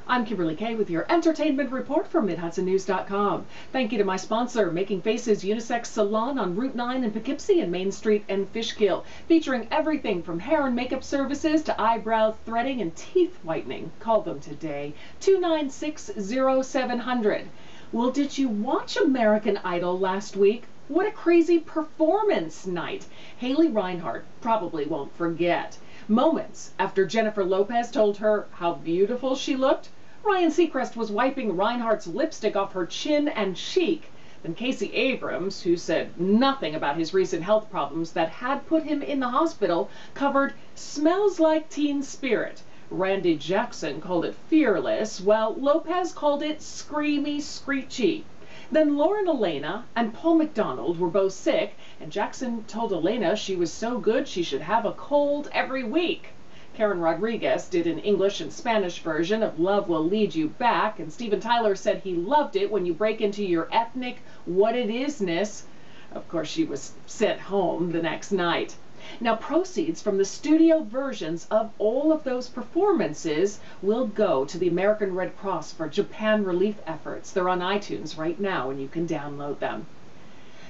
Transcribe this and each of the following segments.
I'm Kimberly Kay with your entertainment report from MidHudsonNews.com. Thank you to my sponsor, Making Faces Unisex Salon on Route 9 in Poughkeepsie and Main Street in Fishkill, featuring everything from hair and makeup services to eyebrow threading and teeth whitening. Call them today, 296-0700. Well, did you watch American Idol last week? What a crazy performance night. Haley Reinhart probably won't forget. Moments after Jennifer Lopez told her how beautiful she looked, Ryan Seacrest was wiping Reinhart's lipstick off her chin and cheek. Then Casey Abrams, who said nothing about his recent health problems that had put him in the hospital, covered "Smells Like Teen Spirit." Randy Jackson called it fearless, while Lopez called it screamy, screechy. Then Lauren Elena and Paul McDonald were both sick, and Jackson told Elena she was so good she should have a cold every week. Karen Rodriguez did an English and Spanish version of "Love Will Lead You Back," and Steven Tyler said he loved it when you break into your ethnic what-it-isness. Of course, she was sent home the next night. Now, proceeds from the studio versions of all of those performances will go to the American Red Cross for Japan relief efforts. They're on iTunes right now, and you can download them.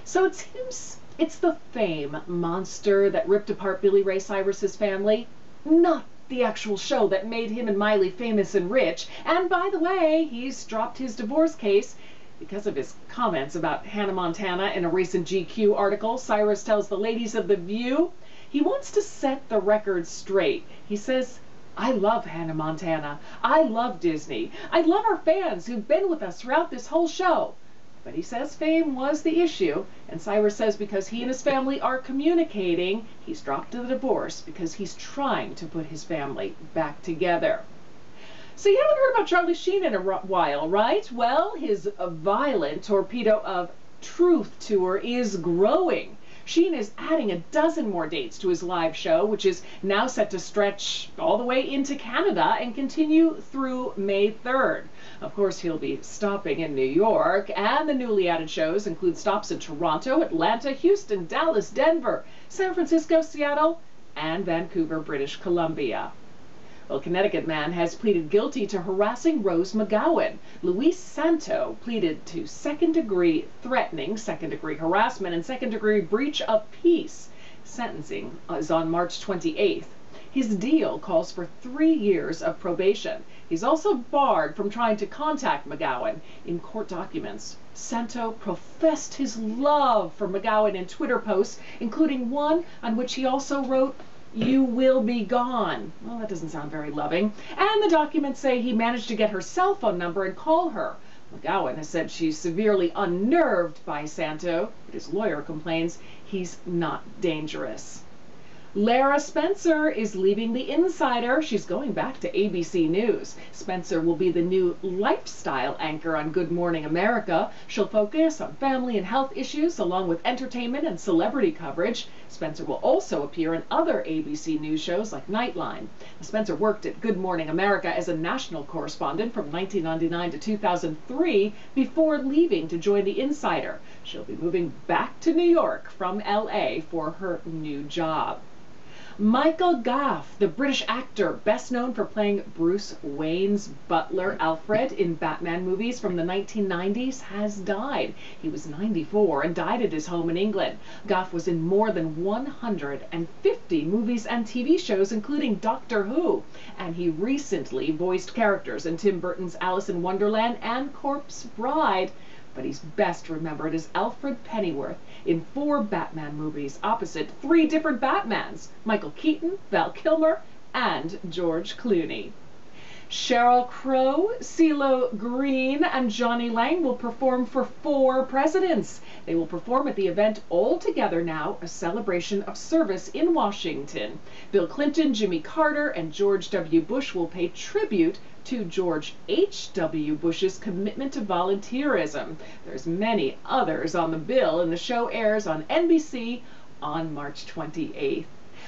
So it seems it's the fame monster that ripped apart Billy Ray Cyrus's family, not the actual show that made him and Miley famous and rich. And by the way, he's dropped his divorce case because of his comments about Hannah Montana in a recent GQ article. Cyrus tells the ladies of The View he wants to set the record straight. He says, "I love Hannah Montana. I love Disney. I love our fans who've been with us throughout this whole show." But he says fame was the issue, and Cyrus says because he and his family are communicating, he's dropped the divorce because he's trying to put his family back together. So you haven't heard about Charlie Sheen in a while, right? Well, his violent torpedo of Truth tour is growing. Sheen is adding a dozen more dates to his live show, which is now set to stretch all the way into Canada and continue through May 3rd. Of course, he'll be stopping in New York, and the newly added shows include stops in Toronto, Atlanta, Houston, Dallas, Denver, San Francisco, Seattle, and Vancouver, British Columbia. Well, a Connecticut man has pleaded guilty to harassing Rose McGowan. Luis Santo pleaded to second-degree threatening, second-degree harassment, and second-degree breach of peace. Sentencing is on March 28th. His deal calls for 3 years of probation. He's also barred from trying to contact McGowan. In court documents, Santo professed his love for McGowan in Twitter posts, including one on which he also wrote, "You will be gone." Well, that doesn't sound very loving. And the documents say he managed to get her cell phone number and call her. McGowan has said she's severely unnerved by Santo, but his lawyer complains he's not dangerous. Lara Spencer is leaving The Insider. She's going back to ABC News. Spencer will be the new lifestyle anchor on Good Morning America. She'll focus on family and health issues along with entertainment and celebrity coverage. Spencer will also appear in other ABC News shows like Nightline. Spencer worked at Good Morning America as a national correspondent from 1999 to 2003 before leaving to join The Insider. She'll be moving back to New York from LA for her new job. Michael Gough, the British actor best known for playing Bruce Wayne's butler Alfred in Batman movies from the 1990s, has died. He was 94 and died at his home in England. Gough was in more than 150 movies and TV shows, including Doctor Who, and he recently voiced characters in Tim Burton's Alice in Wonderland and Corpse Bride. But he's best remembered as Alfred Pennyworth in 4 Batman movies opposite 3 different Batmans: Michael Keaton, Val Kilmer, and George Clooney. Sheryl Crow, CeeLo Green, and Johnny Lang will perform for 4 presidents. They will perform at the event All Together Now, a celebration of service in Washington. Bill Clinton, Jimmy Carter, and George W. Bush will pay tribute to George H.W. Bush's commitment to volunteerism. There's many others on the bill, and the show airs on NBC on March 28th.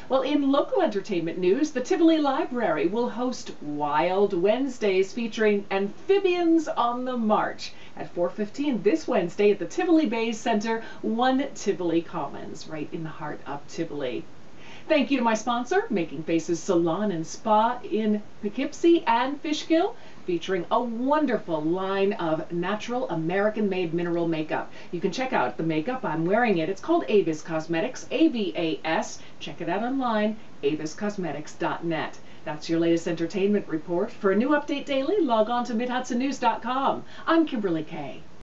Well, in local entertainment news, the Tivoli Library will host Wild Wednesdays featuring Amphibians on the March at 4:15 this Wednesday at the Tivoli Bays Center, 1 Tivoli Commons, right in the heart of Tivoli. Thank you to my sponsor, Making Faces Salon and Spa in Poughkeepsie and Fishkill. featuring a wonderful line of natural American-made mineral makeup. You can check out the makeup. I'm wearing it. It's called Avis Cosmetics, AVAS. Check it out online, aviscosmetics.net. That's your latest entertainment report. For a new update daily, log on to MidHudsonNews.com. I'm Kimberly Kay.